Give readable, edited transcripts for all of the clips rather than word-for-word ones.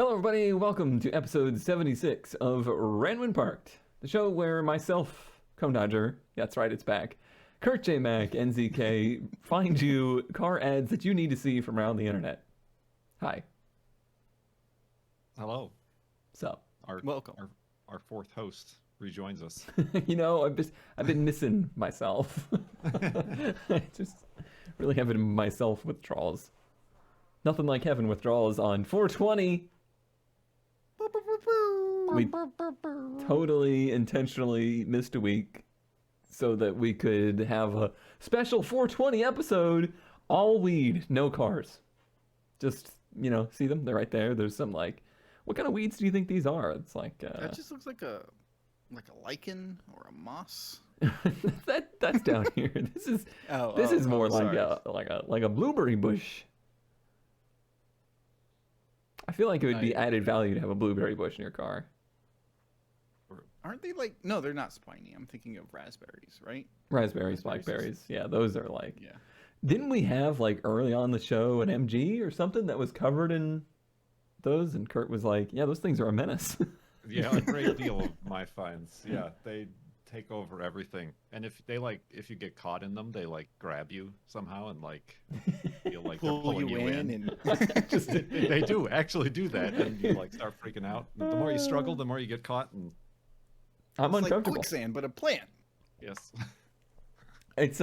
Hello, everybody. Welcome to episode 76 of Ranwin Parked, the show where myself, Cone Dodger, that's right, it's back, Kurt J. Mac, NZK, find you car ads that you need to see from around the internet. Hi. Hello. So, Welcome. Our fourth host rejoins us. I've been missing myself. I just really having myself withdrawals. Nothing like having withdrawals on 420. We totally intentionally missed a week so that we could have a special 420 episode. All weed, no cars. Just, see them? They're right there. There's some what kind of weeds do you think these are? It's like that just looks like a lichen or a moss. that's down here. This is more like a blueberry bush. I feel like it would be added value to have a blueberry bush in your car. Aren't they no, they're not spiny. I'm thinking of raspberries, right? Raspberries, blackberries. Yeah, those are Yeah. Didn't we have early on the show an MG or something that was covered in those? And Kurt was like, yeah, those things are a menace. Yeah, a great deal of my finds. Yeah, they take over everything. And if you get caught in them, they grab you somehow and feel like they're pulling you in. And They do actually do that, and you start freaking out. The more you struggle, the more you get caught, and I'm it's uncomfortable. like quicksand, but a plant. yes. It's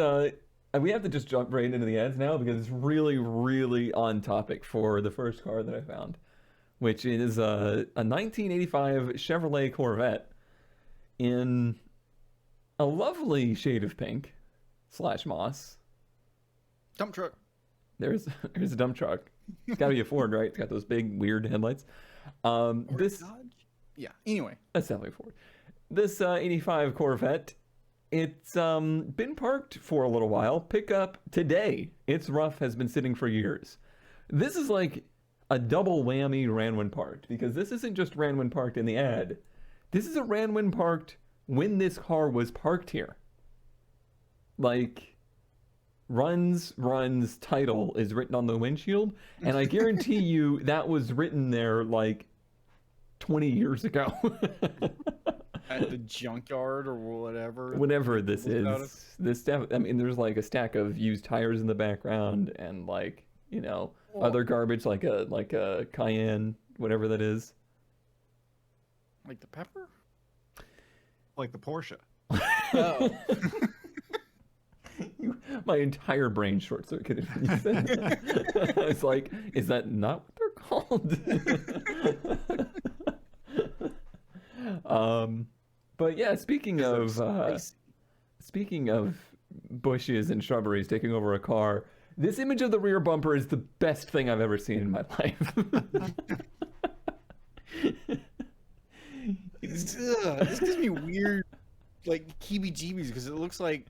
we have to just jump right into the ads now because it's really, really on topic for the first car that I found, which is a 1985 Chevrolet Corvette in a lovely shade of pink / moss. Dump truck. There's a dump truck. It's got to be a Ford, right? It's got those big weird headlights. This Dodge? Yeah. Anyway, that's definitely a Ford. This 85 Corvette, it's been parked for a little while. Pick up today. Its rough has been sitting for years. This is like a double whammy Ranwin Parked, because this isn't just Ranwin Parked in the ad. This is a Ranwin Parked when this car was parked here. Runs title is written on the windshield, and I guarantee you that was written there 20 years ago. at the junkyard or whatever. Whatever this is. This stuff, there's a stack of used tires in the background and other garbage like a Cayenne, whatever that is. Like the pepper? Like the Porsche. Oh. My entire brain short circuited when you said that. It's like, is that not what they're called? But yeah, speaking of bushes and shrubberies taking over a car, this image of the rear bumper is the best thing I've ever seen in my life. This gives me weird, heebie-jeebies because it looks like.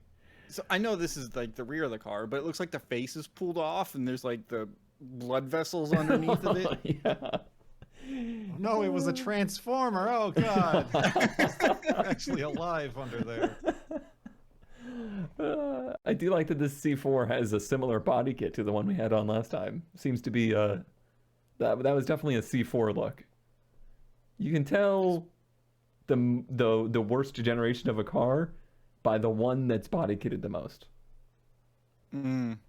So I know this is the rear of the car, but it looks like the face is pulled off and there's the blood vessels underneath of it. Yeah. No, it was a transformer. Oh god. Actually alive under there. I do like that this C4 has a similar body kit to the one we had on last time. Seems to be that was definitely a C4 look. You can tell the worst generation of a car by the one that's body kitted the most. Mm.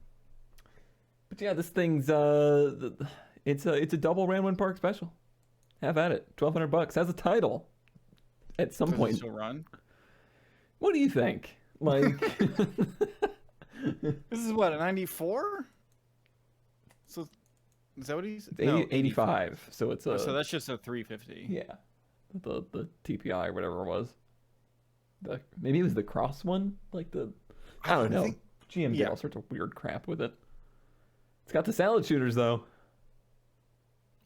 But yeah, this thing's it's a double Ranwin Park special. Have at it. $1,200 has a title. At some point. Does it still run? What do you think? This is what, a 94? So is that what he's? It's 85. So it's a. So that's just a 350. Yeah, the TPI or whatever it was. Maybe it was the cross one, I don't know. GM did all sorts of weird crap with it. It's got the salad shooters though.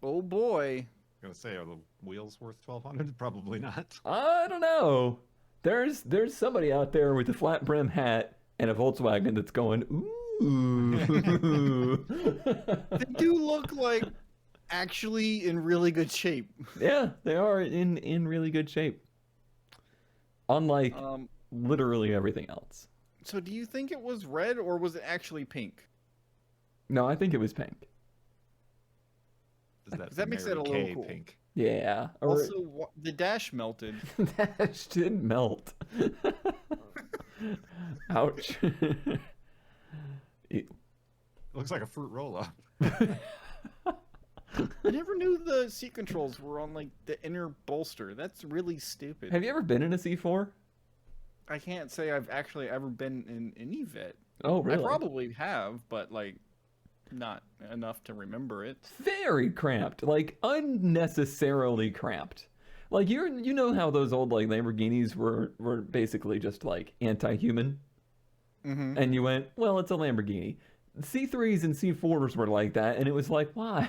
Oh boy. I'm gonna say, are the wheels worth $1,200? Probably not. I don't know. There's somebody out there with a flat brim hat and a Volkswagen that's going, ooh. They do look actually in really good shape. Yeah, they are in really good shape. Unlike literally everything else. So do you think it was red or was it actually pink? No, I think it was pink. Is that That makes Mary it a little Kay cool. pink? Yeah. Or Also, the dash melted. that did melt. Ouch. It looks like a fruit roll-up. I never knew the seat controls were on like the inner bolster. That's really stupid. Have you ever been in a C4? I can't say I've actually ever been in any Vet. Oh, really? I probably have, but like not enough to remember it. Very cramped, like unnecessarily cramped. Like you know how those old like Lamborghinis were basically just like anti-human, Mm-hmm. and you went, well, it's a Lamborghini. C3s and C4s were like that, and it was like, why?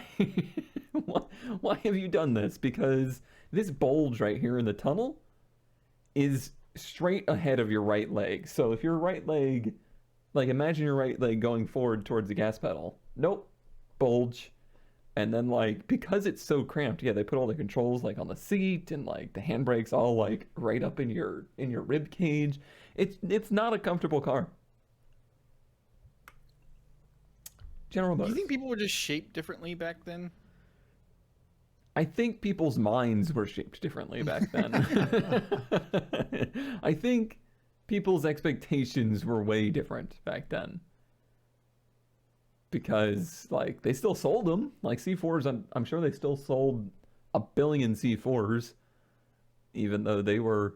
Why have you done this? Because this bulge right here in the tunnel is straight ahead of your right leg. So if your right leg, like imagine your right leg going forward towards the gas pedal. Nope, bulge. And then like because it's so cramped, yeah, they put all the controls like on the seat and like the handbrakes all like right up in your rib cage. It's not a comfortable car. General Do Motors. you think people were just shaped differently back then? I think people's minds were shaped differently back then. I think people's expectations were way different back then. Because, like, they still sold them. Like, C4s, I'm sure they still sold a billion C4s. Even though they were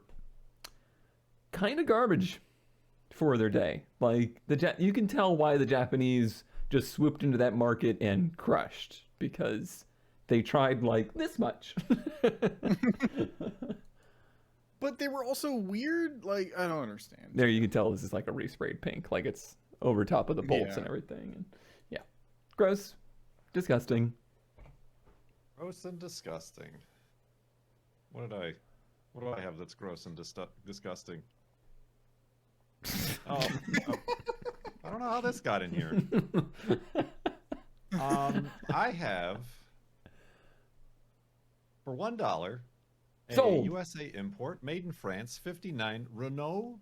kind of garbage for their day. Like, you can tell why the Japanese just swooped into that market and crushed. Because they tried like this much. But they were also weird. Like, I don't understand. There you can tell this is like a resprayed pink. Like it's over top of the bolts Yeah. and everything. And yeah. Gross. Disgusting. Gross and disgusting. What do I have that's gross and disgusting? Oh, I don't know how this got in here. I have for $1 a Sold. USA import, made in France, '59 Renault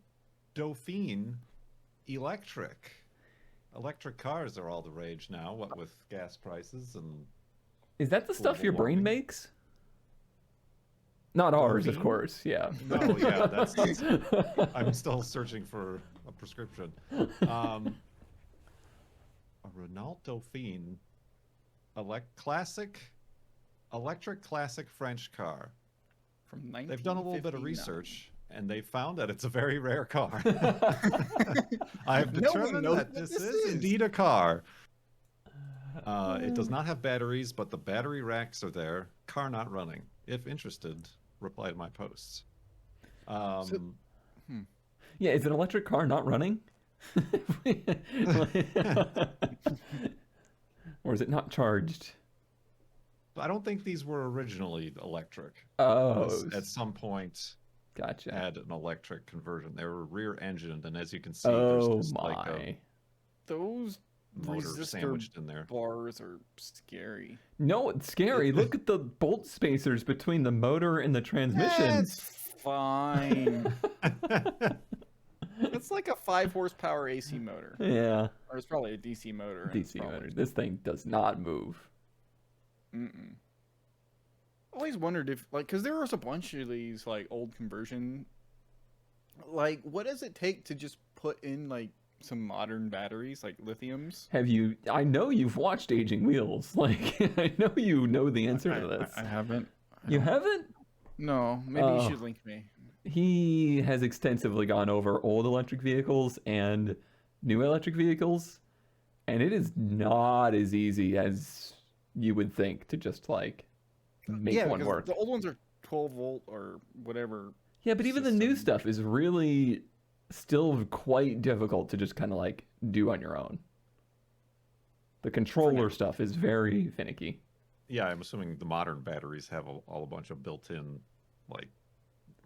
Dauphine electric. Electric cars are all the rage now. What with gas prices and Is that the stuff Global your brain warming. makes? Not ours, of Dauphine? course. Yeah. no, yeah, that's I'm still searching for a prescription. A Renault Dauphine, electric classic French car. From 1959. They've done a little bit of research, and they found that it's a very rare car. I have No one determined knows that what this this is is. indeed a car. It does not have batteries, but the battery racks are there. Car not running. If interested, reply to my posts. Yeah, is an electric car not running? Or is it not charged? I don't think these were originally electric. Oh, At some point, gotcha. had an electric conversion. They were rear-engined, and as you can see, Oh there's just like my. a Those motor resistor sandwiched in there. bars are scary. No, it's scary. Look at the bolt spacers between the motor and the transmission. That's fine. It's like a 5 horsepower AC motor, Yeah, or it's probably a DC motor. and it's DC probably- motor. This thing does not move. Mm-mm. Always wondered if, like, because there was a bunch of these like old conversion. Like, what does it take to just put in like some modern batteries, like lithiums? Have you? I know you've watched Aging Wheels. Like, I know you know the answer to this. I haven't. You haven't? No, maybe Oh. you should link me. He has extensively gone over old electric vehicles and new electric vehicles, and it is not as easy as you would think to just like make yeah, one because work. the old ones are 12 volt or whatever. Yeah, but even the new system. stuff is really still quite difficult to just kind of like do on your own. The controller stuff is very finicky. Yeah, I'm assuming the modern batteries have all a bunch of built-in like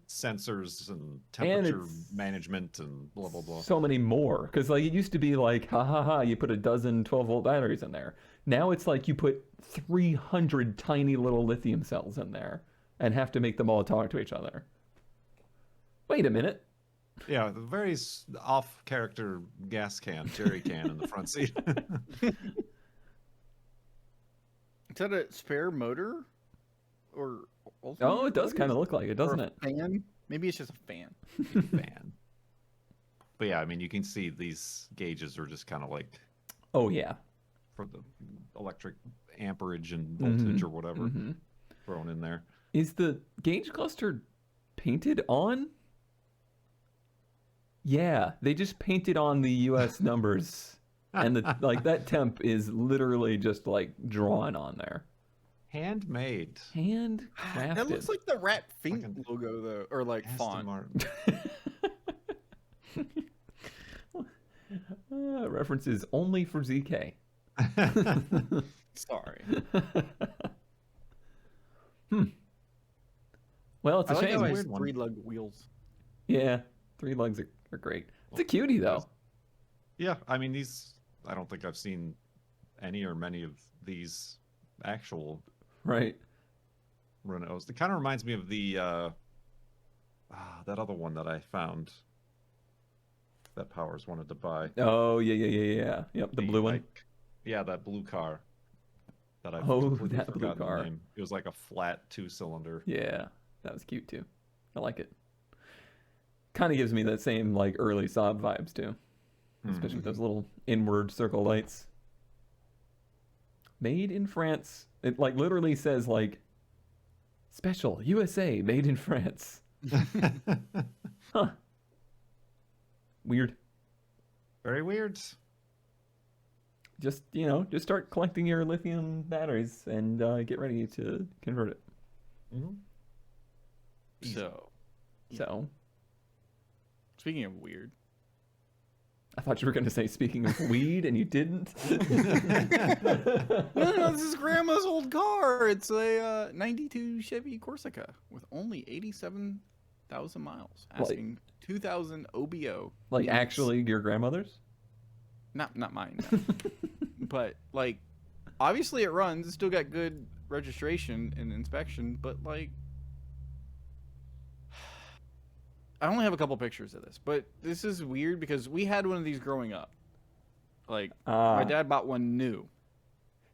sensors and temperature it's management and blah blah blah. So many more, because like it used to be like ha ha ha, you put a dozen 12-volt batteries in there. Now it's like you put 300 tiny little lithium cells in there and have to make them all talk to each other. Wait a minute. Yeah, the very off-character gas can, jerry can in the front seat. Is that a spare motor? Or Oh, it does kind of look like it, doesn't it? Fan? Maybe it's just a fan. Fan. But yeah, I mean, you can see these gauges are just kind of like Oh yeah. for the electric amperage and voltage or whatever thrown in there. Is the gauge cluster painted on? Yeah, they just painted on the US numbers. And like that temp is literally just like drawn on there. Handmade. Handcrafted. That looks like the Rat Fink logo, though, or like Aston font. Martin. References only for ZK. Sorry. Well, it's a I like shame. how it Weird has one. 3-lug wheels. Yeah, 3 lugs are great. It's a cutie though. Yeah, I mean, these, I don't think I've seen any or many of these actual Right. Renaults. It kind of reminds me of the, that other one that I found that Powers wanted to buy. Oh yeah. Yep, the blue one. Like, yeah, that blue car that I've Oh, completely that blue forgotten the car. name. It was like a flat 2-cylinder. Yeah, that was cute too. I like it. Kind of gives me that same like early Saab vibes too, especially with those little inward circle lights. Made in France. It like literally says like special USA made in France. Huh. Weird. Very weird. Just just start collecting your lithium batteries and get ready to convert it. Easy. So, Speaking of weird. I thought you were going to say speaking of weed, and you didn't. No, this is Grandma's old car. It's a 92 Chevy Corsica with only 87,000 miles. Asking 2,000 OBO. Like Yes. actually your grandmother's? Not mine. No. But like, obviously it runs. It's still got good registration and inspection. But like, I only have a couple pictures of this. But this is weird because we had one of these growing up. Like, my dad bought one new,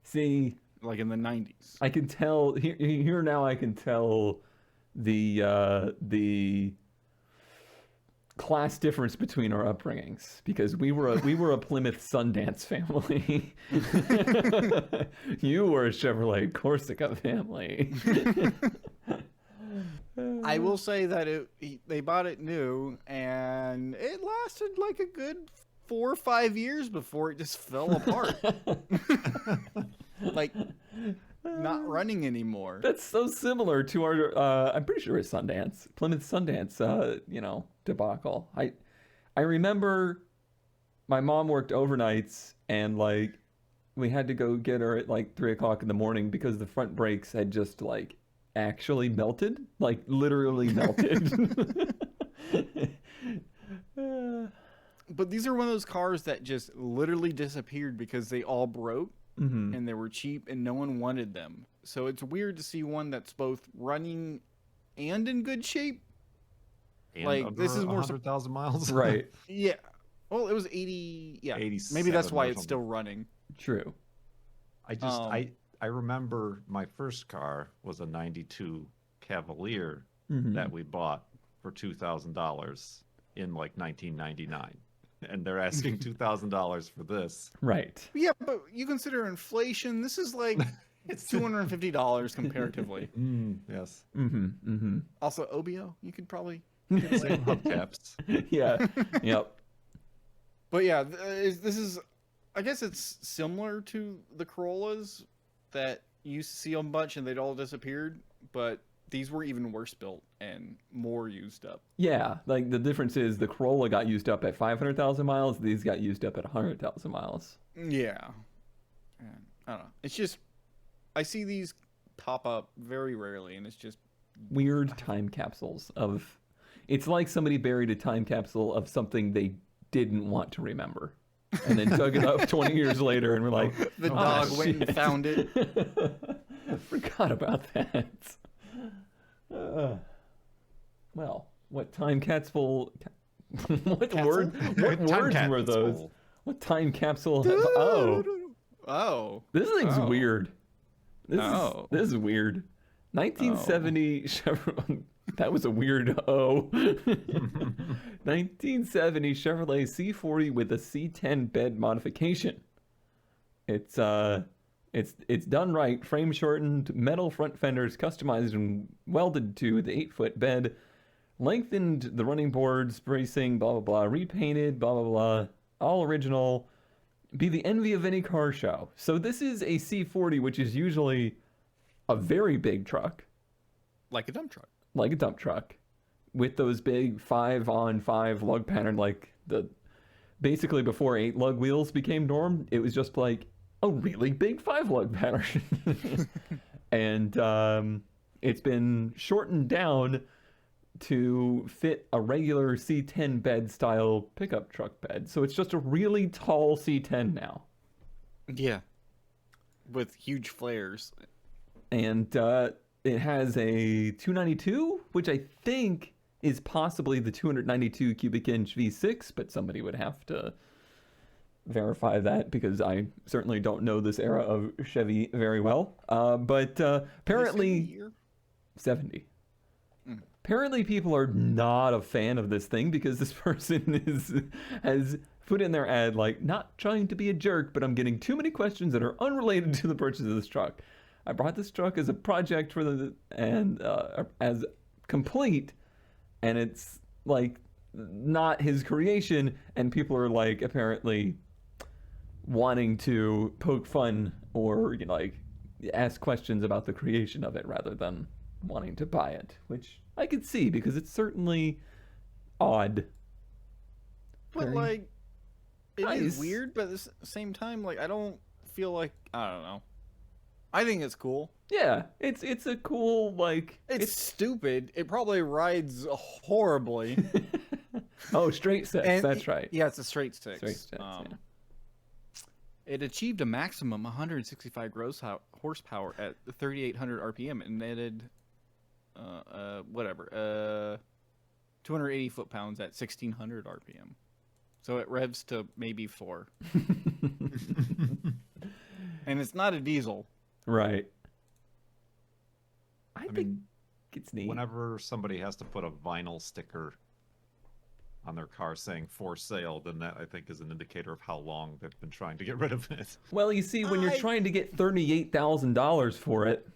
See, like in the 90s. I can tell here now. I can tell the class difference between our upbringings because we were a Plymouth Sundance family. You were a Chevrolet Corsica family. I will say that they bought it new, and it lasted like a good 4 or 5 years before it just fell apart. Like, not running anymore. That's so similar to our I'm pretty sure it's Plymouth Sundance debacle. I remember my mom worked overnights and like we had to go get her at like 3 o'clock in the morning because the front brakes had just like actually melted, like literally melted. But these are one of those cars that just literally disappeared because they all broke. And they were cheap and no one wanted them. So it's weird to see one that's both running and in good shape. And Like, this is more 100,000 miles. Right. Yeah. Well, it was 80. Yeah. 87 Maybe that's why or it's still running. True. I remember my first car was a 92 Cavalier that we bought for $2,000 in like 1999. And they're asking $2,000 for this. Right. Yeah, but you consider inflation. This is like it's $250 comparatively. Yes. Also, OBO, you could probably. Same hubcaps. Yeah. Yep. But yeah, this is. I guess it's similar to the Corollas that you used to see a bunch and they'd all disappeared. But these were even worse built and more used up. Yeah, like the difference is the Corolla got used up at 500,000 miles. These got used up at 100,000 miles. Yeah. And I don't know. It's just I see these pop up very rarely, and it's just Weird time capsules of. It's like somebody buried a time capsule of something they didn't want to remember, and then dug it up 20 years later, and we're like, the "Oh, dog went and shit." found it. Forgot about that. Well, what time capsule? What word? What Time words were those? capsule. What time capsule? Oh, Oh. this thing's Oh. weird. This is weird. 1970 Chevrolet. That was a weird O. 1970 Chevrolet C40 with a C10 bed modification. It's done right. Frame shortened, metal front fenders customized and welded to the 8-foot bed. Lengthened the running boards, bracing, blah blah blah. Repainted, blah blah blah. All original. Be the envy of any car show. So this is a C40, which is usually a very big truck. Like a dump truck. Like a dump truck. With those big 5-on-5 lug pattern, like basically before 8 lug wheels became norm, it was just like a really big 5 lug pattern. And it's been shortened down to fit a regular C10 bed style pickup truck bed. So it's just a really tall C10 now. Yeah. With huge flares. And it has a 292, which I think is possibly the 292 cubic inch V6, but somebody would have to verify that because I certainly don't know this era of Chevy very well. But apparently 70. Apparently people are not a fan of this thing because this person has put in their ad like, not trying to be a jerk, but I'm getting too many questions that are unrelated to the purchase of this truck. I brought this truck as a project as complete, and it's like not his creation, and people are like apparently wanting to poke fun or like ask questions about the creation of it rather than wanting to buy it, which I could see because it's certainly odd. But Very like, it nice. is weird, but at the same time, like, I don't feel like, I don't know. I think it's cool. Yeah, it's a cool, like... It's stupid. It probably rides horribly. Oh, straight six, that's right. Yeah, it's a straight six. Straight six, yeah. It achieved a maximum 165 gross horsepower at 3,800 RPM and netted, 280 foot-pounds at 1,600 RPM. So it revs to maybe 4. And it's not a diesel. Right. I think it's neat. Whenever somebody has to put a vinyl sticker on their car saying for sale, then that I think is an indicator of how long they've been trying to get rid of it. Well, you see, when you're trying to get $38,000 for it,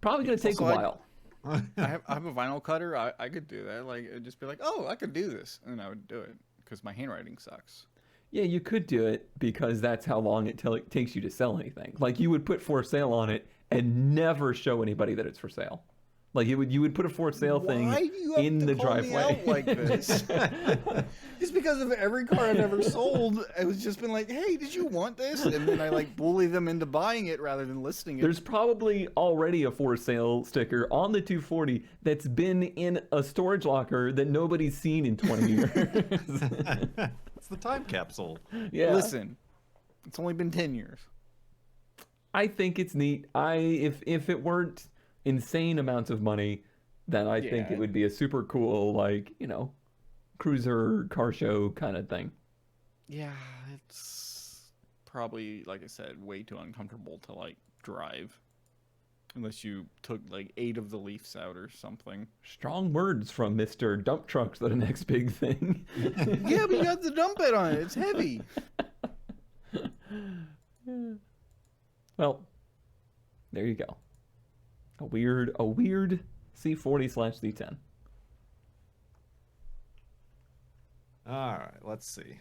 probably going to take a while. I have a vinyl cutter. I could do that. Like, it'd just be like, oh, I could do this. And I would do it because my handwriting sucks. Yeah, you could do it because that's how long it takes you to sell anything. Like, you would put for sale on it and never show anybody that it's for sale. Like, you would put a for sale thing in the driveway. Why do you have to call me out like this? Just because of every car I've ever sold, I was just been like, hey, did you want this? And then I like bully them into buying it rather than listing it. There's probably already a for sale sticker on the 240 that's been in a storage locker that nobody's seen in 20 years. It's the time capsule. Yeah. Listen, it's only been 10 years. I think it's neat. If it weren't insane amounts of money, then I think it would be a super cool, like, you know, cruiser car show kind of thing. Yeah, it's probably, like I said, way too uncomfortable to like drive. Unless you took like 8 of the leaves out or something. Strong words from Mr. Dump Trucks, the next big thing. Yeah, but you got the dump bed on it. It's heavy. Well, there you go. A weird C40/C10. All right, let's see.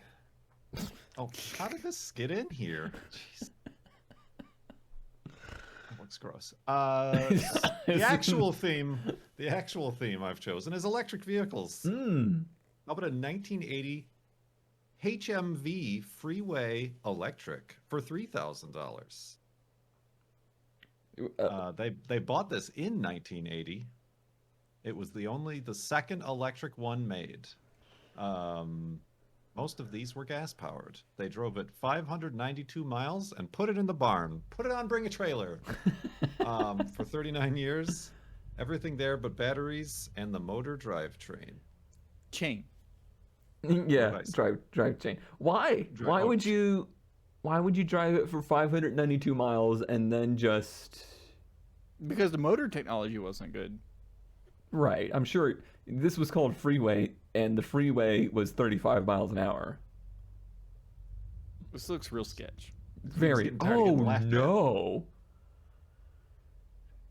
Oh, how did this get in here? Jeez. That looks gross. The actual theme I've chosen is electric vehicles. How about a 1980 HMV Freeway electric for $3,000? They bought this in 1980. It was the second electric one made. Most of these were gas powered. They drove it 592 miles and put it in the barn. Put it on Bring a Trailer for 39 years. Everything there but batteries and the motor drivetrain. Chain. Yeah, drive chain. Why? Why would you Why would you drive it for 592 miles and then just... Because the motor technology wasn't good. Right. I'm sure this was called Freeway, and the freeway was 35 miles an hour. This looks real sketch. Very... Oh, no.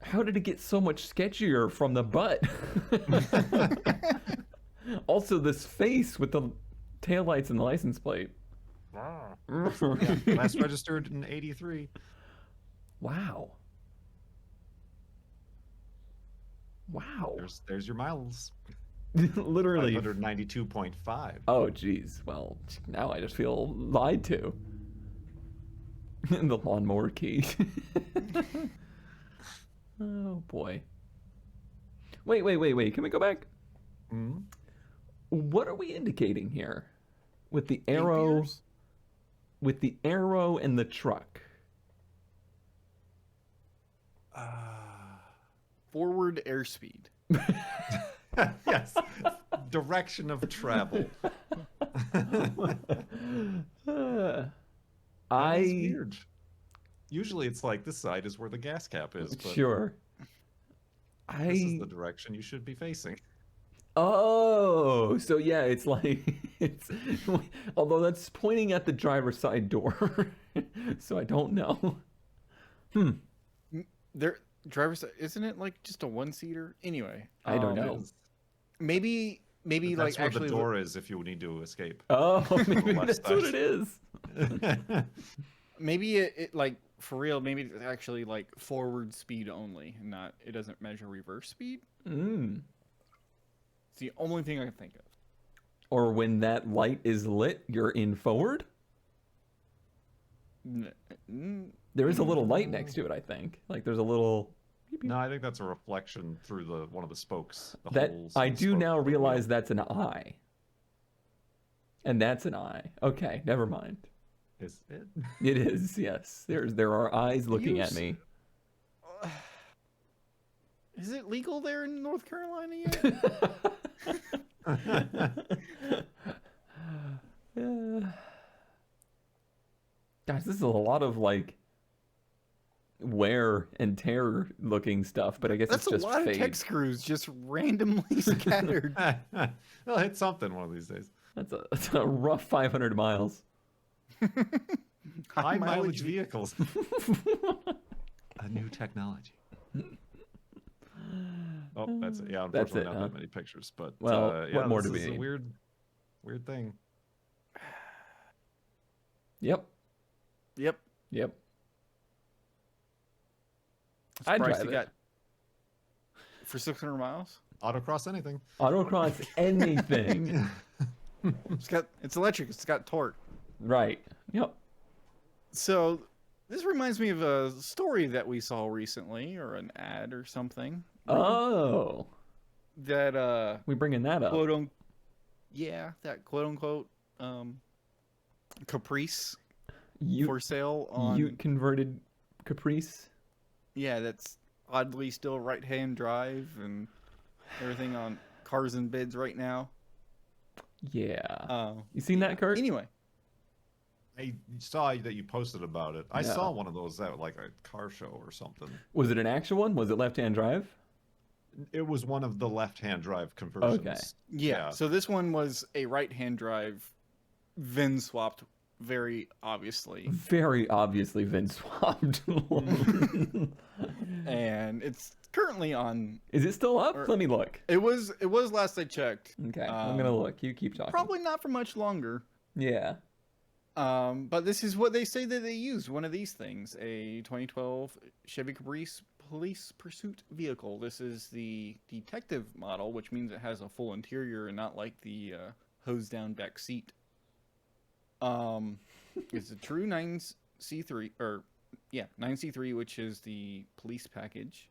How did it get so much sketchier from the butt? Also, this face with the taillights and the license plate. Wow. Yeah, last registered in 83. Wow. Wow. There's your miles. Literally. 592.5. Oh, geez. Well, now I just feel lied to. The lawnmower key. Oh, boy. Wait. Can we go back? Mm-hmm. What are we indicating here? With the arrow... With the arrow and the truck. Forward airspeed. Yes. Direction of travel. That's weird. Usually it's like this side is where the gas cap is. But sure. This is the direction you should be facing. Oh, so yeah, it's like it's although that's pointing at the driver's side door. So I don't know. There driver's side, isn't it like just a one-seater? Anyway, I don't know. Maybe That's like where actually the door is if you need to escape. Oh, maybe left that's side. what it is. maybe it like for real, maybe it's actually like forward speed only, not it doesn't measure reverse speed. It's the only thing I can think of. Or when that light is lit, you're in forward? There is a little light next to it, I think. Like there's a little... No, I think that's a reflection through one of the spokes. That I do now realize that's an eye. And that's an eye. Okay, never mind. Is it? It is, yes. There are eyes looking at me. Is it legal there in North Carolina yet? Guys, this is a lot of like wear and tear looking stuff, but I guess That's it's just a lot fade. of tech screws just randomly scattered. I'll hit something one of these days. That's a rough 500 miles. High mileage vehicles. A new technology. Oh, that's it. Yeah, That's unfortunately, it, not huh? that many pictures, but Well, yeah, what more this do we is need? a weird thing. Yep. Yep. I'd Price drive you it. got for 600 miles. Autocross anything. Autocross anything. It's electric. It's got torque. Right. Yep. So this reminds me of a story that we saw recently, or an ad or something. Oh. That We bringing that up. that quote unquote Caprice You for sale on converted Caprice. Yeah, that's oddly still right-hand drive and everything on Cars and Bids right now. Yeah. You seen that, Kurt? Anyway, I saw that you posted about it. I Yeah. saw one of those at like a car show or something. Was it an actual one? Was it left-hand drive? It was one of the left-hand drive conversions. Okay. yeah. So this one was a right-hand drive, VIN swapped, very obviously, Very obviously VIN swapped. and it's currently on. Is it still up? Let me look. It was last I checked. Okay, I'm gonna look. You keep talking. Probably not for much longer. Yeah. But this is what they say that they used. One of these things, a 2012 Chevy Caprice police pursuit vehicle. This is the detective model, which means it has a full interior and not like the hose down back seat. It's a true 9C3 9C3, which is the police package.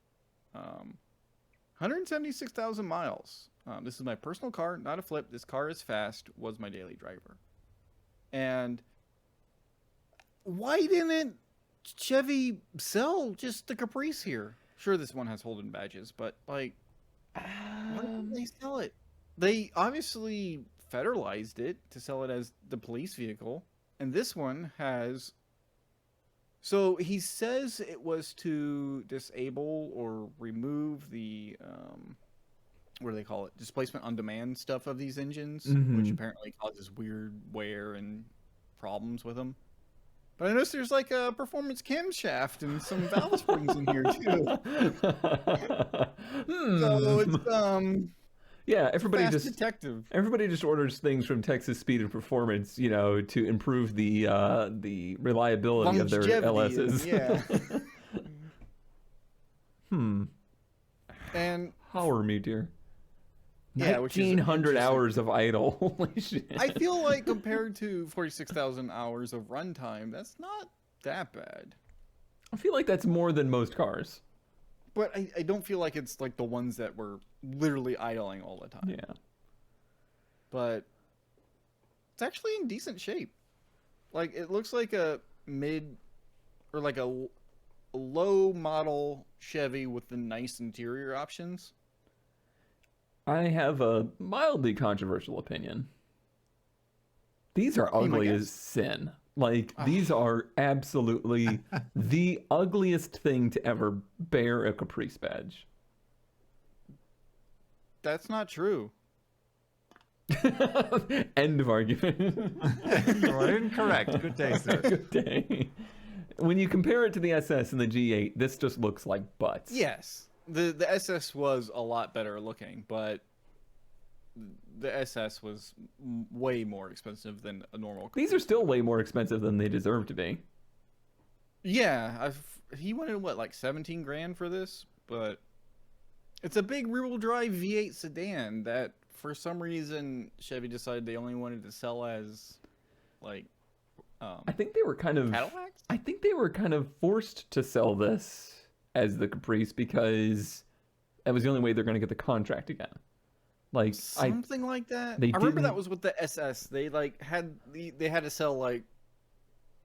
176,000 miles. This is my personal car, not a flip. This car is fast. Was my daily driver. And why didn't Chevy sell just the Caprice here? Sure, this one has Holden badges, but like, why didn't they sell it? They obviously federalized it to sell it as the police vehicle, and this one has So he says it was to disable or remove the what do they call it? Displacement on demand stuff of these engines, which apparently causes weird wear and problems with them. But I noticed there's like a performance camshaft and some valve springs in here too. So it's yeah, fast detective. Everybody just orders things from Texas Speed and Performance, you know, to improve the reliability of their LSs. Yeah. And power me, dear. Yeah, 1,900 hours of idle. Holy shit. I feel like compared to 46,000 hours of runtime, that's not that bad. I feel like that's more than most cars. But I don't feel like it's like the ones that were literally idling all the time. Yeah. But it's actually in decent shape. Like, it looks like a mid or like a low model Chevy with the nice interior options. I have a mildly controversial opinion. These are ugly as sin. Like, these are absolutely the ugliest thing to ever bear a Caprice badge. That's not true. End of argument. You are incorrect. Good day, sir. Good day. When you compare it to the SS and the G8, this just looks like butts. Yes. The SS was a lot better looking, but the SS was way more expensive than a normal. These are still way more expensive than they deserve to be. Yeah, he wanted what, like 17 grand for this, but it's a big rear-wheel drive V8 sedan that for some reason Chevy decided they only wanted to sell as like I think they were kind of Cadillacs? I think they were kind of forced to sell this as the Caprice because that was the only way they're going to get the contract again. Like something like that. I remember that was with the SS. They like had they had to sell like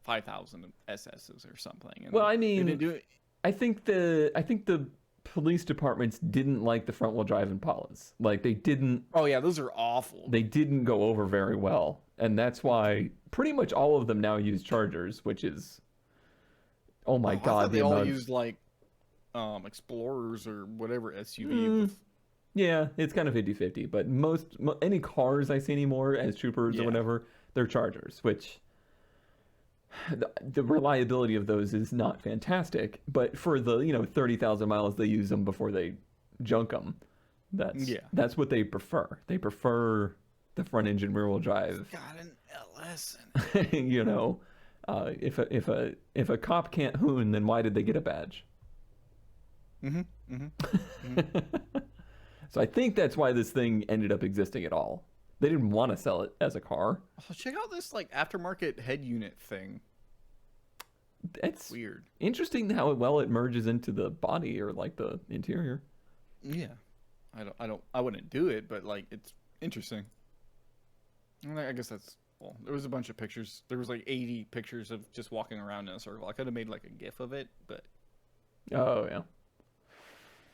5,000 SSs or something. And well, I mean, they didn't do it. I think the police departments didn't like the front wheel drive Impalas. Like they didn't. Oh yeah, those are awful. They didn't go over very well, and that's why pretty much all of them now use Chargers, which is oh my god, I thought they all used like Explorers or whatever SUV. With... Yeah, it's kind of 50-50, but any cars I see anymore as Troopers or whatever, they're Chargers, which the reliability of those is not fantastic, but for the 30,000 miles they use them before they junk them, that's what they prefer. They prefer the front engine rear wheel drive. It's got an LS in it. If a cop can't hoon, then why did they get a badge? So I think that's why this thing ended up existing at all. They didn't want to sell it as a car. Oh, check out this like aftermarket head unit thing. It's weird. Interesting how well it merges into the body or like the interior. Yeah, I wouldn't do it, but like it's interesting. I guess that's well. There was a bunch of pictures. There was like 80 pictures of just walking around in a circle. I could have made like a GIF of it, but oh yeah.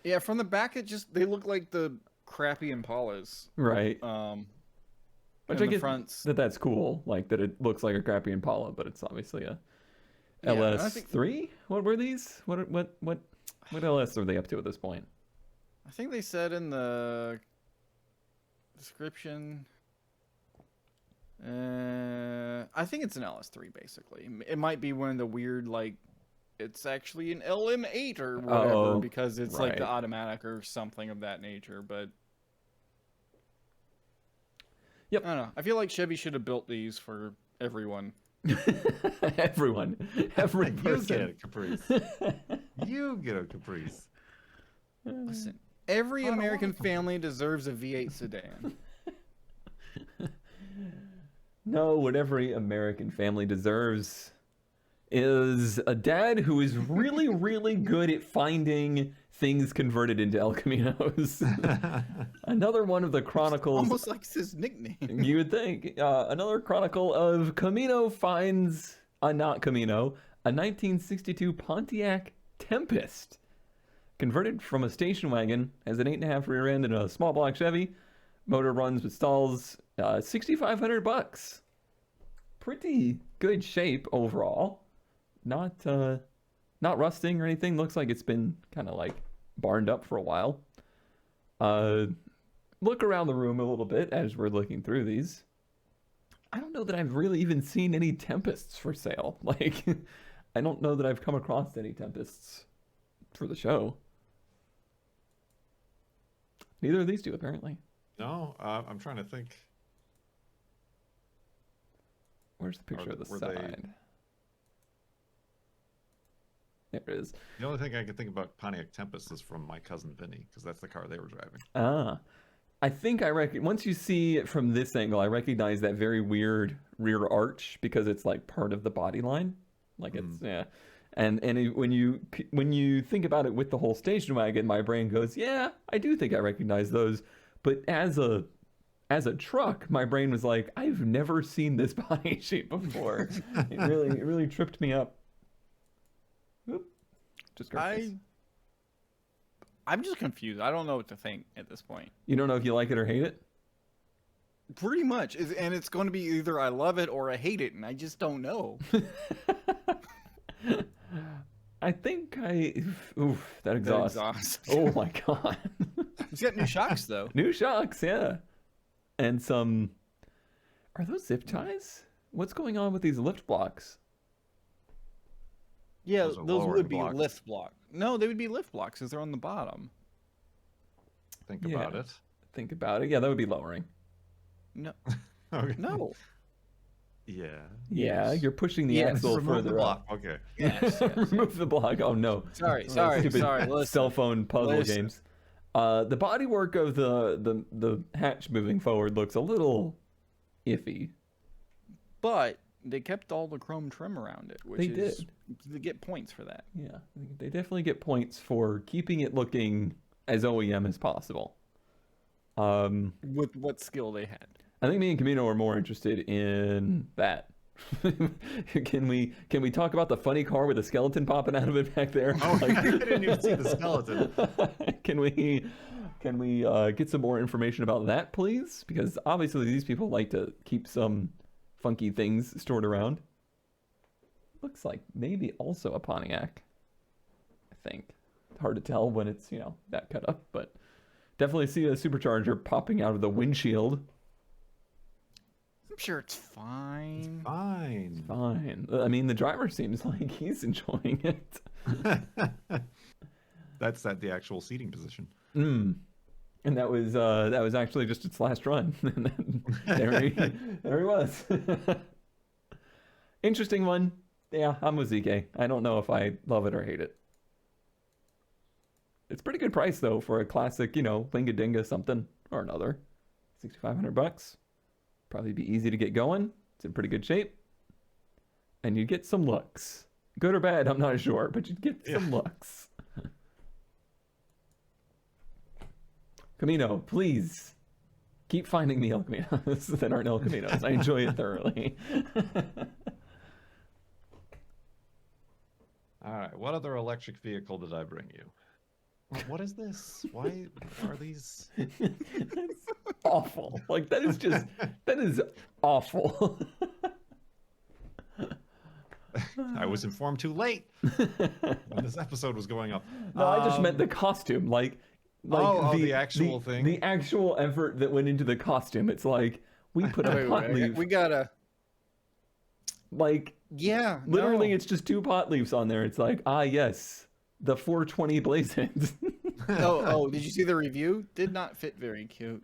Yeah, from the back, they look like the crappy Impalas. Right. Which I guess that's cool, like that it looks like a crappy Impala, but it's obviously a LS3. What were these? What LS are they up to at this point? I think they said in the description. I think it's an LS3 basically. It might be one of the weird like. It's actually an LM8 or whatever because it's like the automatic or something of that nature. But I don't know. I feel like Chevy should have built these for everyone. Every person. You get a Caprice. You get a Caprice. Listen, every American family deserves a V8 sedan. No, what every American family deserves is a dad who is really, really good at finding things converted into El Caminos. Another one of the chronicles. Almost like his nickname. You would think. Another chronicle of Camino finds a not Camino, a 1962 Pontiac Tempest. Converted from a station wagon, has an 8.5 rear end and a small block Chevy. Motor runs with stalls, $6,500. Pretty good shape overall. not rusting or anything. Looks like it's been kind of like barned up for a while. Look around the room a little bit as we're looking through these. I don't know that I've really even seen any Tempests for sale. Like, I don't know that I've come across any Tempests for the show. Neither of these do, apparently. No, I'm trying to think. Where's the picture of the side? There it is. The only thing I can think about Pontiac Tempest is from my cousin Vinny, because that's the car they were driving. Ah. I think once you see it from this angle, I recognize that very weird rear arch because it's like part of the body line. Like it's, yeah. And when you think about it with the whole station wagon, my brain goes, yeah, I do think I recognize those. But as a truck, my brain was like, I've never seen this body shape before. It really tripped me up. Oop. Just I'm just confused. I don't know what to think at this point. You don't know if you like it or hate it? Pretty much. And it's going to be either I love it or I hate it, and I just don't know. I think oof, that exhaust. Oh my God. It's got new shocks, though. New shocks, yeah. And some... Are those zip ties? What's going on with these lift blocks? Yeah, those would be lift blocks. No, they would be lift blocks because they're on the bottom. Think about it. Think about it. Yeah, that would be lowering. No. Okay. No. Yeah. Yeah, you're pushing the axle further up. Okay. Yes. Remove the block. Oh no. Sorry. Stupid cell phone puzzle games. The bodywork of the hatch moving forward looks a little iffy. But they kept all the chrome trim around it, which they get points for that. Yeah, they definitely get points for keeping it looking as OEM as possible. With what skill they had. I think me and Camino are more interested in that. Can we talk about the funny car with a skeleton popping out of it back there? Oh, I didn't even see the skeleton. Can we get some more information about that, please? Because obviously these people like to keep some funky things stored around. Looks like maybe also a Pontiac. I think. It's hard to tell when it's, that cut up, but definitely see a supercharger popping out of the windshield. I'm sure it's fine. It's fine. It's fine. I mean, the driver seems like he's enjoying it. That's the actual seating position. And that was actually just its last run. And then there he was. Interesting one. Yeah, I'm with ZK. I don't know if I love it or hate it. It's pretty good price though for a classic, Linga Dinga something or another. $6,500. Probably be easy to get going. It's in pretty good shape. And you get some looks. Good or bad, I'm not sure, but you'd get some looks. Camino, please keep finding me El Caminos that aren't El Caminos. I enjoy it thoroughly. All right, what other electric vehicle did I bring you? What is this? Why are these? That's awful. Like that is awful. I was informed too late when this episode was going up. No, I just meant the costume. Like the actual thing. The actual effort that went into the costume. It's like we put a pot leaf. We gotta. Like literally, it's just 2 pot leaves on there. It's like yes. The 420 Blazons. Oh, did you see the review? Did not fit very cute.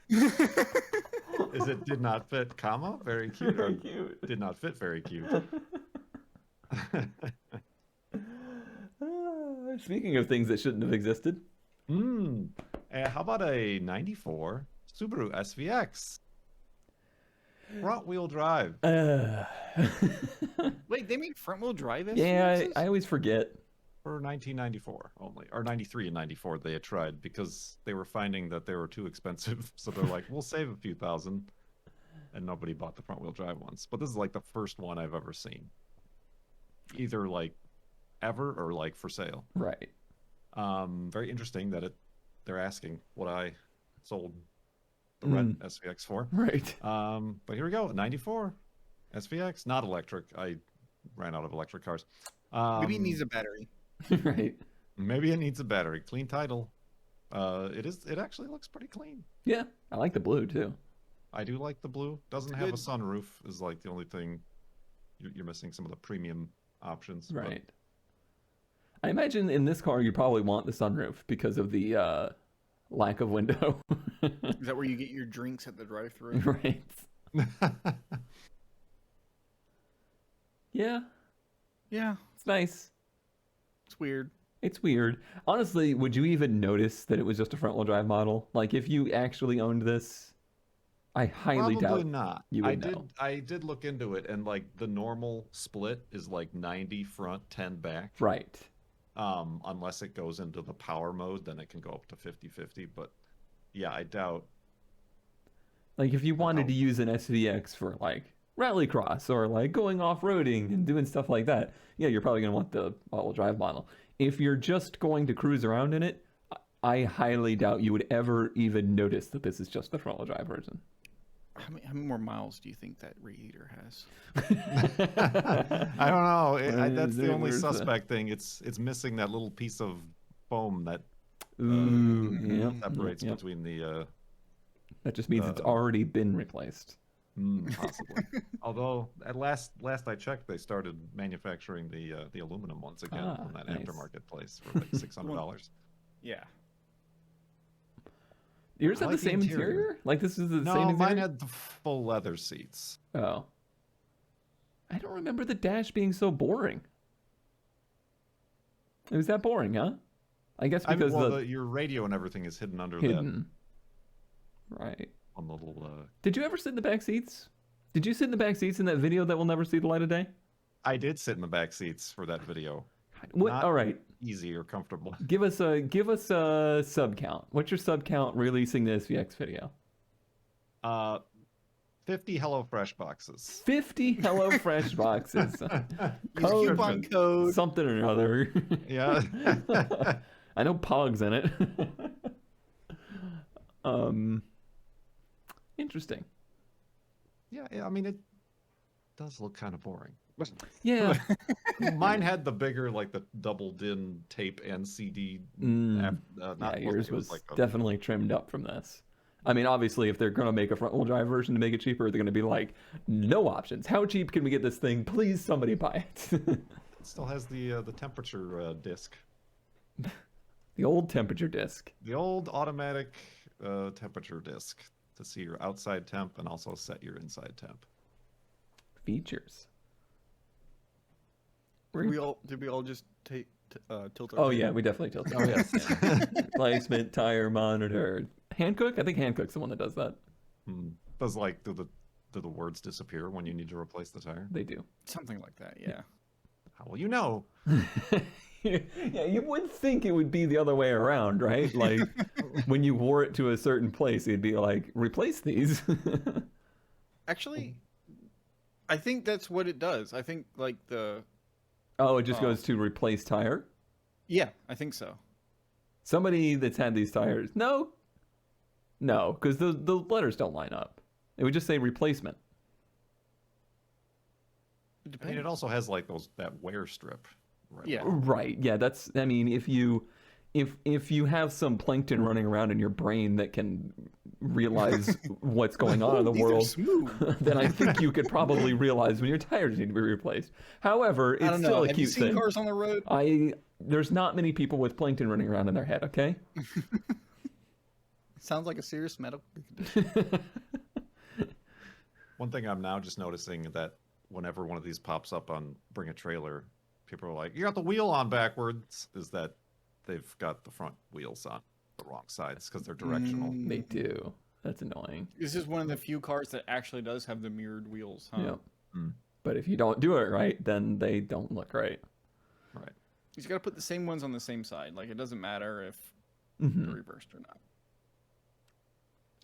Is it did not fit, comma, very cute? Very cute. Did not fit very cute. Speaking of things that shouldn't have existed. How about a 94 Subaru SVX? Front wheel drive. Wait, they make front wheel drive SVXs? Yeah, I always forget. For 1994 only, or 93 and 94 they had tried because they were finding that they were too expensive. So they're like, we'll save a few thousand. And nobody bought the front wheel drive ones. But this is like the first one I've ever seen. Either like ever or like for sale. Right. Very interesting that they're asking what I sold the red SVX for. Right. But here we go, 94 SVX, not electric. I ran out of electric cars. Maybe it needs a battery. Right. Maybe it needs a battery. Clean title. It actually looks pretty clean. Yeah, I like the blue too. I do like the blue. Doesn't have a sunroof is like the only thing. You're missing some of the premium options. Right. I imagine in this car you probably want the sunroof because of the lack of window. Is that where you get your drinks at the drive-thru? Right. Yeah. Yeah. It's nice. It's weird. It's weird. Honestly, would you even notice that it was just a front-wheel drive model? Like, if you actually owned this, I highly Probably doubt not. you would know. I did look into it, and like the normal split is like 90 front, 10 back. Right. Unless it goes into the power mode, then it can go up to 50-50. But yeah, I doubt. Like, if you wanted to use an SVX for, like, rallycross or, like, going off-roading and doing stuff like that, yeah, you're probably going to want the all-wheel drive model. If you're just going to cruise around in it, I highly doubt you would ever even notice that this is just the front-wheel drive version. How many more miles do you think that radiator has? I don't know. That's the only suspect thing. It's missing that little piece of foam that separates between the. That just means it's already been replaced. Possibly. Although at last I checked, they started manufacturing the aluminum ones again from that aftermarket place for like $600. Yeah. Yours had the same interior? Like this is the same interior? No, mine had the full leather seats. Oh. I don't remember the dash being so boring. It was that boring, huh? I guess because your radio and everything is hidden under that. Right. On the little. Did you ever sit in the back seats? Did you sit in the back seats in that video that will never see the light of day? I did sit in the back seats for that video. What? All right. Easy or comfortable. Give us a sub count. What's your sub count releasing the SVX video? 50 HelloFresh boxes. 50 HelloFresh boxes. Coupon code. Something or other. Yeah. I know Pog's in it. Interesting. Yeah, I mean, it does look kind of boring. Yeah. Mine had the bigger, like the double din tape and CD. Yours was like definitely trimmed up from this. I mean, obviously, if they're going to make a front-wheel drive version to make it cheaper, they're going to be like, no options. How cheap can we get this thing? Please, somebody buy it. It still has the temperature disc. The old temperature disc. The old automatic temperature disc to see your outside temp and also set your inside temp. Features. Did we all just tilt our yeah, we definitely tilt. Oh, yes. Replacement tire monitor. Hankook? I think Hankook's the one that does that. Does like do the words disappear when you need to replace the tire? They do. Something like that, yeah. How will you know? Yeah, you would think it would be the other way around, right? Like when you wore it to a certain place, it'd be like, replace these. Actually, I think that's what it does. I think like the... Oh, it just goes to replace tire? Yeah, I think so. Somebody that's had these tires. No, because the letters don't line up. It would just say replacement. I mean, it also has like that wear strip. Right. Yeah. Right. Yeah. That's. I mean, if you have some plankton running around in your brain that can realize what's going on in the world, then I think you could probably realize when your tires need to be replaced. However, it's still a cute thing. Have you seen cars on the road? There's not many people with plankton running around in their head. Okay. Sounds like a serious medical condition. One thing I'm now just noticing that whenever one of these pops up on Bring a Trailer, people are like, "You got the wheel on backwards." Is that they've got the front wheels on the wrong sides because they're directional? They do. That's annoying. This is one of the few cars that actually does have the mirrored wheels, huh? Yeah. But if you don't do it right, then they don't look right. Right. You just got to put the same ones on the same side. Like, it doesn't matter if they're reversed or not.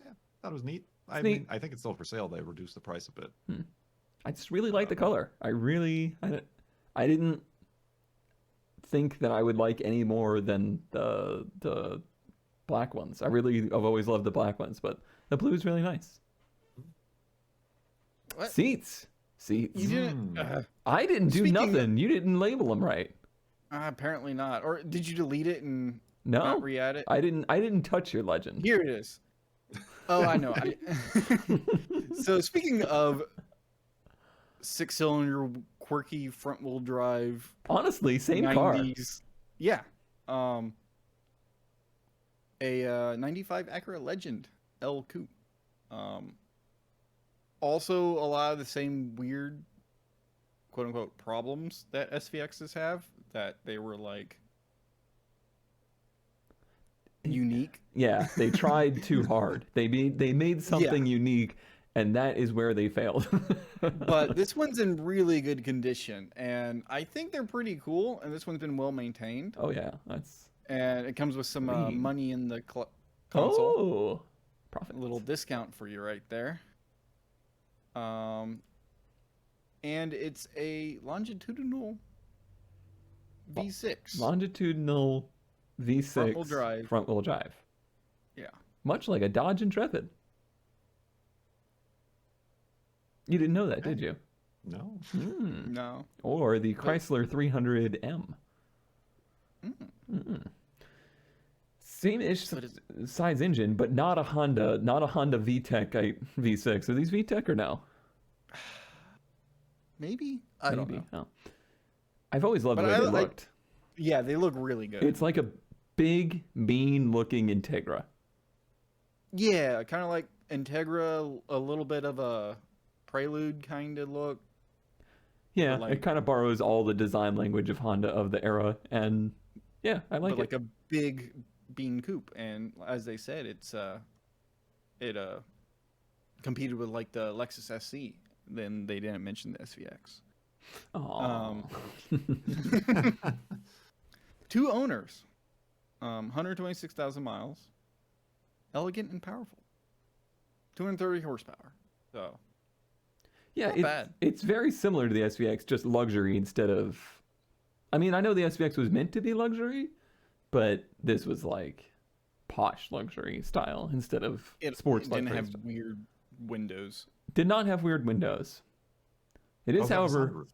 Yeah, that was neat. I mean, I think it's still for sale. They reduced the price a bit. I just really like the color. I didn't think that I would like any more than the black ones. I've always loved the black ones, but the blue is really nice. What? Seats seats. You didn't. I didn't do Speaking nothing. You didn't label them right. Apparently not. Or did you delete it and No, not re-add it? I didn't touch your Legend. Here it is. Oh, I know. So speaking of 6-cylinder quirky front-wheel drive, Honestly, same car. 90s, yeah, a 95 Acura Legend L Coupe. Also, a lot of the same weird, quote-unquote, problems that SVXs have. That they were like unique. Yeah, they tried too hard. They made something unique, and that is where they failed. But this one's in really good condition, and I think they're pretty cool. And this one's been well maintained. Oh yeah, that's. And it comes with some money in the console. Oh, profit. A little discount for you right there. And it's a longitudinal V6. Longitudinal V6 Front-wheel drive. Front-wheel drive. Yeah. Much like a Dodge Intrepid. You didn't know that, did you? No. No. Or the Chrysler 300M. Same-ish size engine, but not a Honda VTEC V6. Are these VTEC or no? Maybe? I don't know. Oh. I've always loved the way they looked. Yeah, they look really good. It's like a big, mean-looking Integra. Yeah, kind of like Integra, a little bit of a Prelude kind of look. Yeah, like, it kind of borrows all the design language of Honda of the era, and yeah, I like it. Like a big bean coupe, and as they said, it competed with like the Lexus SC. Then they didn't mention the SVX. Oh. 2 owners, 126,000 miles, elegant and powerful, 230 horsepower. So, yeah, it's very similar to the SVX, just luxury instead of. I mean, I know the SVX was meant to be luxury, but this was like posh luxury style instead of sports luxury. It didn't have weird windows. Did not have weird windows. It is, however,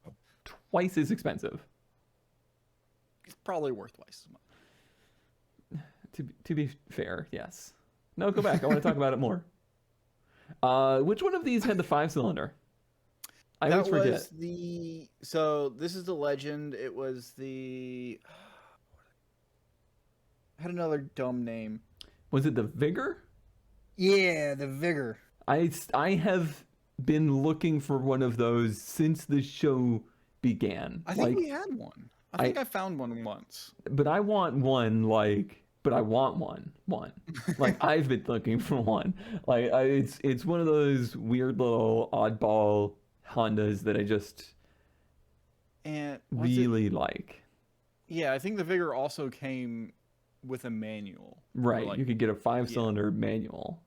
twice as expensive. It's probably worth twice as much. To be fair, yes. No, go back. I want to talk about it more. Which one of these had the 5-cylinder? I always forget. So this is the Legend. It was the. Had another dumb name. Was it the Vigor? Yeah, the Vigor. I have been looking for one of those since the show began. I think we had one. I think I found one once. But I want one but I want one. Like I've been looking for one. Like it's one of those weird little oddball Hondas that I just really like. Yeah, I think the Vigor also came with a manual. Right, like, you could get a 5-cylinder manual.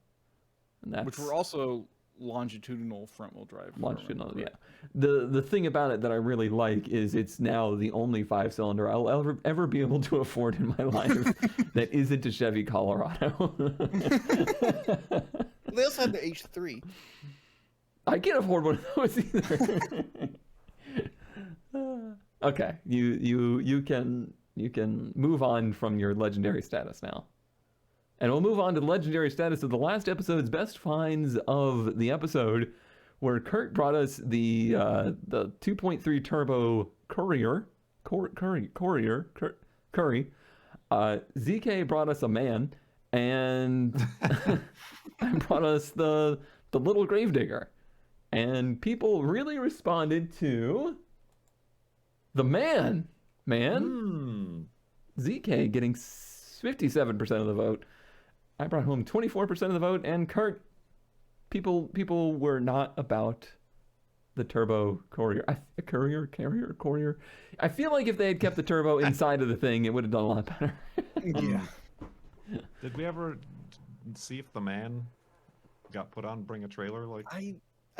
And which were also longitudinal front-wheel drive. Longitudinal, yeah. The thing about it that I really like is it's now the only 5-cylinder I'll ever be able to afford in my life that isn't a Chevy Colorado. They also had the H3. I can't afford one of those either. Okay, you can move on from your legendary status now. And we'll move on to the legendary status of the last episode's best finds of the episode, where Kurt brought us the 2.3 turbo Courier. ZK brought us a man, and I brought us the little Gravedigger. And people really responded to the man. ZK getting 57% of the vote. I brought home 24% of the vote, and Kurt, people were not about the turbo Courier. Courier. I feel like if they had kept the turbo inside of the thing, it would have done a lot better. Yeah. Did we ever see if the man got put on Bring a Trailer? Like I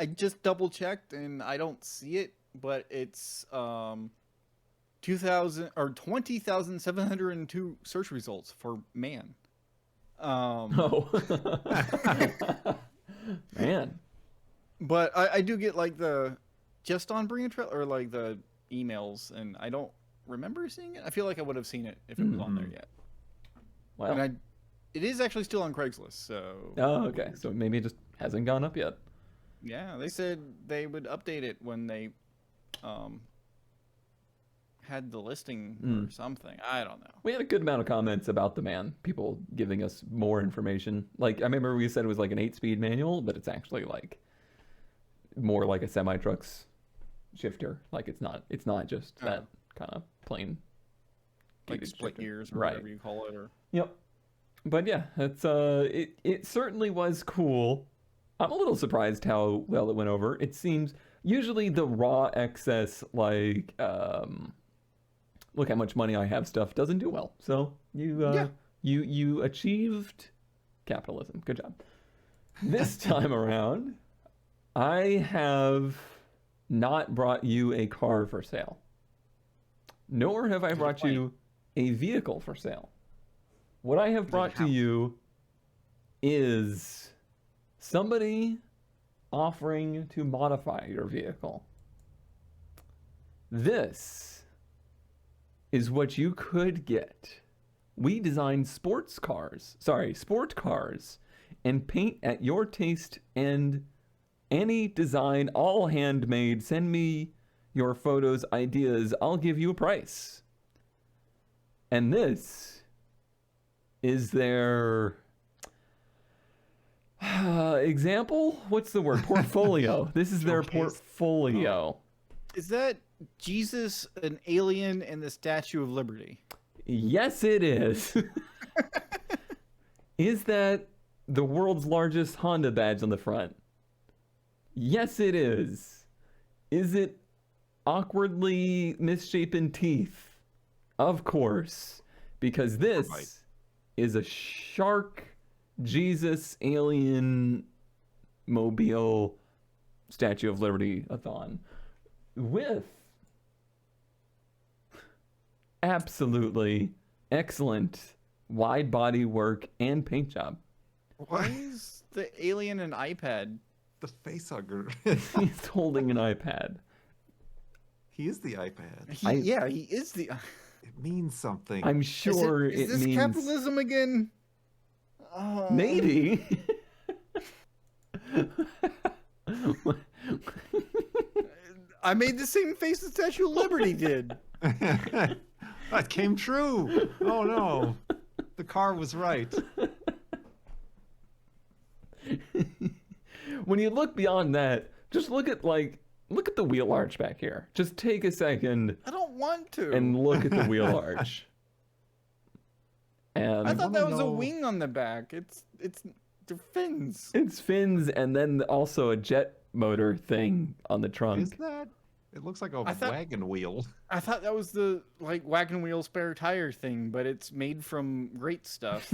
just double checked and I don't see it, but it's 20,702 search results for man. Man. But I do get like the just on Bring a Trailer or like the emails, and I don't remember seeing it. I feel like I would have seen it if it was on there yet. Well, And it is actually still on Craigslist, so. oh, okay. So maybe it just hasn't gone up yet. Yeah, they said they would update it when they had the listing or something. I don't know. We had a good amount of comments about the man. People giving us more information. Like, I remember we said it was like an 8-speed manual, but it's actually like more like a semi-truck's shifter. Like, it's not just that kind of plain Like split shifter. gears or Right. whatever you call it. Or Yep. But yeah, it's it certainly was cool. I'm a little surprised how well it went over. It seems usually the raw excess, like look how much money I have stuff doesn't do well. So you achieved capitalism. Good job. This time around, I have not brought you a car for sale. Nor have I brought you a vehicle for sale. What I have brought to you is somebody offering to modify your vehicle. This is what you could get. We design sport cars, and paint at your taste and any design, all handmade. Send me your photos, ideas. I'll give you a price. And this is their example? What's the word? Portfolio. This is their portfolio. is that Jesus, an alien, and the Statue of Liberty? Yes, it is. Is that the world's largest Honda badge on the front? Yes, it is. Is it awkwardly misshapen teeth? Of course. Because this is a shark Jesus alien mobile Statue of Liberty-a-thon with absolutely excellent wide body work and paint job. Why is the alien an iPad? The face hugger. He's holding an iPad. He is the iPad. He is the. It means something. I'm sure is it this means capitalism again? maybe. I made the same face the Statue of Liberty did. That came true. Oh no. The car was right. When you look beyond that, just look at the wheel arch back here. Just take a second I don't want to. and look at the wheel arch. And I thought that was a wing on the back. It's the fins. it's fins and then also a jet motor thing on the trunk. Is that? It looks like a thought- wagon wheel. I thought that was the wagon wheel spare tire thing, but it's made from great stuff.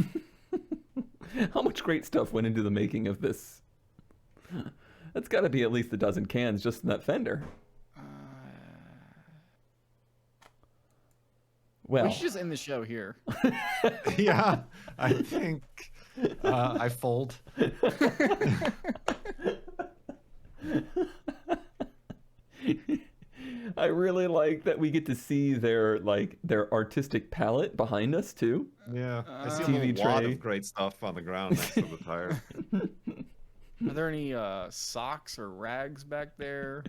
How much great stuff went into the making of this? That's got to be at least a dozen cans just in that fender. Well, We should just end the show here. Yeah, I think I fold. I really like that we get to see their artistic palette behind us too. Yeah, I see TV a lot tray. of great stuff on the ground next to the tire. Are there any socks or rags back there?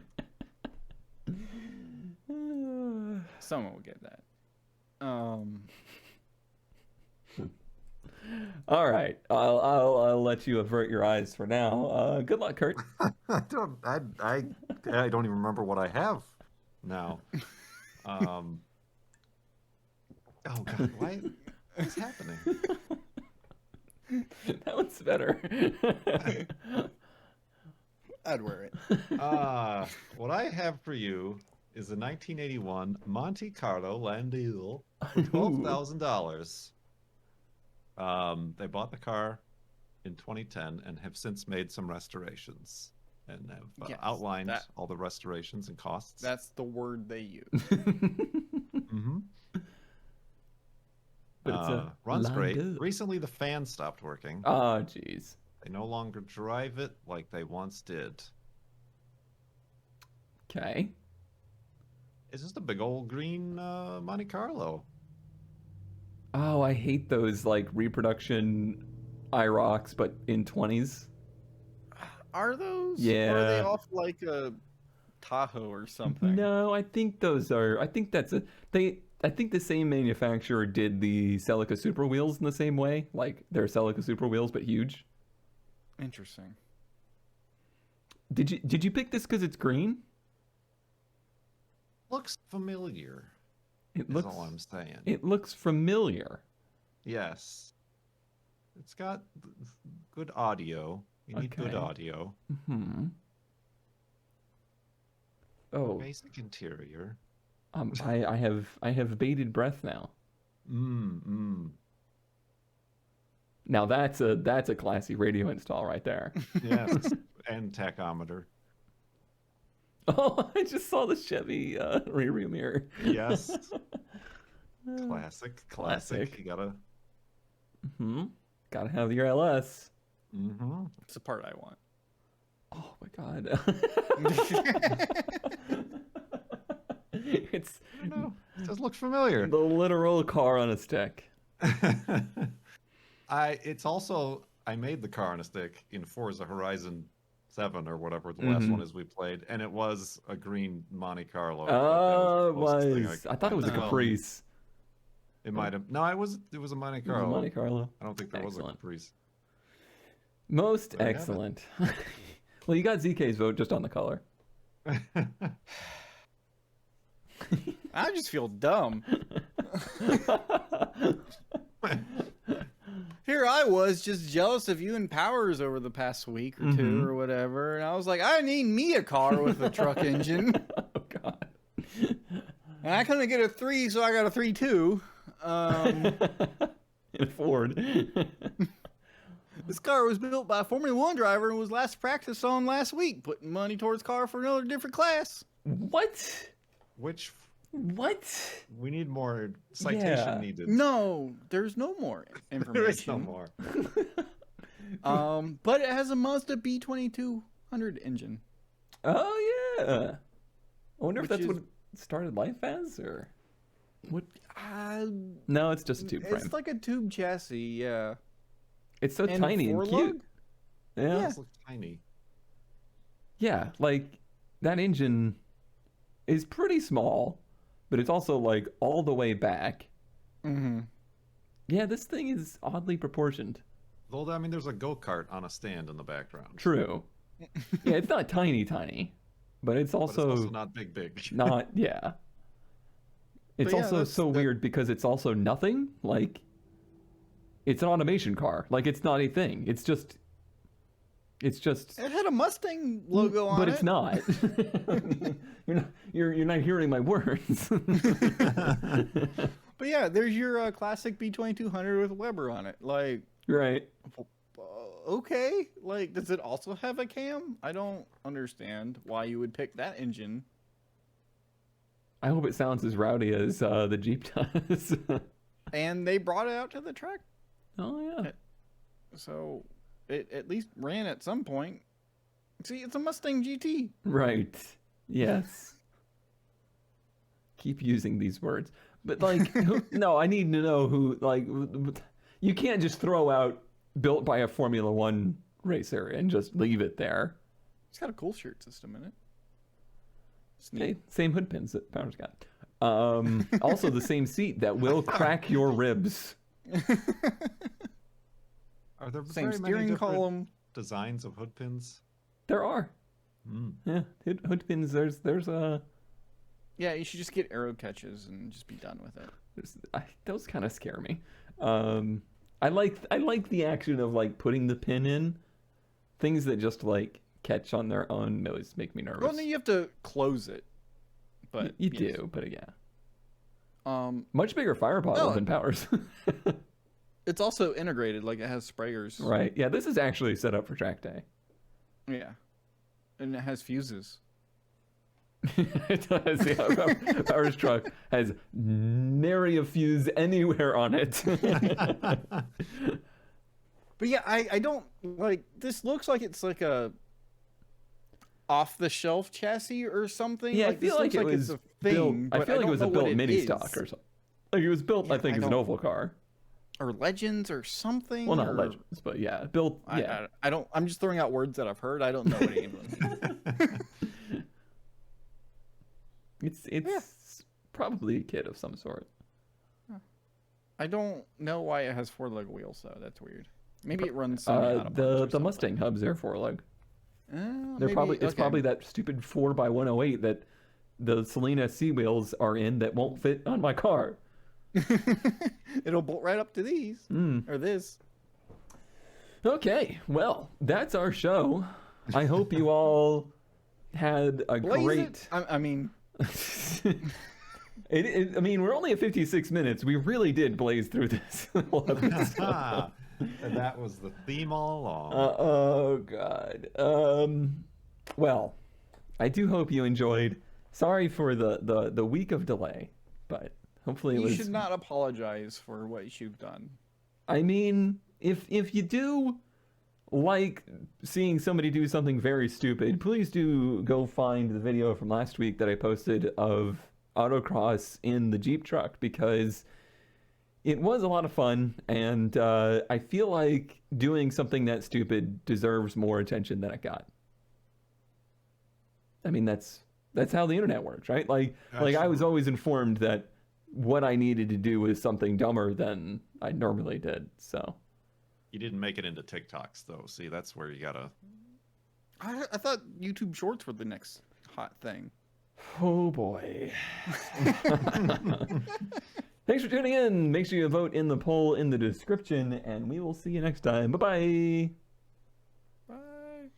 Someone will get that. All right, I'll let you avert your eyes for now. Good luck, Kurt. I don't even remember what I have now. Oh God, what's happening? That one's better. I'd wear it. What I have for you is a 1981 Monte Carlo Landau for $12,000. They bought the car in 2010 and have since made some restorations and have Yes, outlined all the restorations and costs. That's the word they use. Mm-hmm. But it's a runs great. Landau. Recently, the fan stopped working. Oh, jeez. They no longer drive it like they once did. Okay. It's just a big old green Monte Carlo. Oh, I hate those like reproduction IROCs, but in 20s. Are those? Yeah. Or are they off like a Tahoe or something? No, I think those are. I think that's a. I think the same manufacturer did the Celica Super wheels in the same way. Like they're Celica Super wheels, but huge. Interesting. Did you pick this because it's green? Looks familiar. It Is looks. all I'm saying. It looks familiar. Yes. It's got good audio. You need good Okay. audio. Hmm. Oh, Basic interior. I have bated breath now. Now that's a classy radio install right there. Yes. And tachometer. Oh, I just saw the Chevy rearview mirror. Yes. Classic. Classic. You gotta. Gotta have your LS. Mm-hmm. It's the part I want. Oh my god. It's I don't know. It just looks familiar. the literal car on a stick. It's also I made the car on a stick in Forza Horizon 7 or whatever the last one is we played, and it was a green Monte Carlo. Oh, it Like, that the closest thing was. could I thought it was a find. Caprice. It might have. No, it was a Monte It was a Carlo. Monte Carlo. I don't think there was a Excellent. Caprice. Most There you have it. excellent. Well, you got ZK's vote just on the color. I just feel dumb. Here I was just jealous of you and Powers over the past week or two or whatever. And I was like, I need me a car with a truck engine. Oh god. And I couldn't get a 3, so I got a 3.2. In a Ford. This car was built by a Formula 1 driver and was last practiced on last week, putting money towards car for another different class. What? Which What? we need more citation Yeah. needed. No, there's no more information. There is no more. But it has a Mazda B2200 engine. Oh yeah. I wonder if Which that's what is- it started life as, or what? Uh, No, it's just a tube frame. it's like a tube chassis, yeah. It's so And tiny and four-lug? cute. Yeah. This looks tiny. Yeah, like that engine is pretty small, but it's also like all the way back. Mm-hmm. Yeah, this thing is oddly proportioned. Though, I mean, there's a go-kart on a stand in the background. True. Yeah, it's not tiny, but it's But it's also, also not big. not. Yeah. It's But yeah, also that's- so weird because it's also nothing. Like, it's an automation car. Like, it's not a thing. It's just. It had a Mustang logo on it. But it's not. You're not hearing my words. But yeah, there's your classic B2200 with Weber on it. Like, Right. okay. Like, does it also have a cam? I don't understand why you would pick that engine. I hope it sounds as rowdy as the Jeep does. And they brought it out to the track, Oh yeah. so it at least ran at some point. See, it's a Mustang GT. Right. Yes. Keep using these words. But like no, I need to know who, like, you can't just throw out built by a Formula 1 racer and just leave it there. It's got a cool shirt system in it. It's Okay, neat. same hood pins that Power's got. Also the same seat that will crack your ribs. Are there Same very many steering different column. designs of hood pins? There are. Mm. Yeah, hood pins. There's Yeah, you should just get arrow catches and just be done with it. those kind of scare me. I like the action of like putting the pin in. Things that just like catch on their own always make me nervous. Well, no, you have to close it. But You yes. do, but yeah. Much Bigger fire bottle No. than Powers. It's also integrated, like it has sprayers. Right. Yeah, this is actually set up for track day. Yeah. And it has fuses. It does. Yeah, Powers truck has nary a fuse anywhere on it. But yeah, I don't like this. Looks like it's like a off-the-shelf chassis or something? Yeah, like, I feel like it was it's a thing, built. I feel like it was a built mini is. stock or something. Like it was built, Yeah, I think, as an oval car. Or Legends or something. Well, not or... Legends, but yeah, built. Yeah, I don't. I'm just throwing out words that I've heard. I don't know any of them. It's probably a kit of some sort. I don't know why it has 4-leg wheels though. That's weird. Maybe it runs the Mustang hubs are 4-leg. They're probably it's probably that stupid 4x108 that the Selena C wheels are in that won't fit on my car. It'll bolt right up to these or this. Okay, well, that's our show. I hope you all had a great. I mean, I mean, we're only at 56 minutes. We really did blaze through this. And that was the theme all along. Oh God. Well, I do hope you enjoyed. Sorry for the week of delay, but hopefully it was. You should not apologize for what you've done. I mean, if you do like seeing somebody do something very stupid, please do go find the video from last week that I posted of autocross in the Jeep truck, because it was a lot of fun, and I feel like doing something that stupid deserves more attention than it got. I mean, that's how the internet works, right? Like I was always informed that what I needed to do was something dumber than I normally did. So you didn't make it into TikToks though. See, that's where you gotta. I thought YouTube Shorts were the next hot thing. Oh boy. Thanks for tuning in. Make sure you vote in the poll in the description, and we will see you next time. Bye-bye. Bye.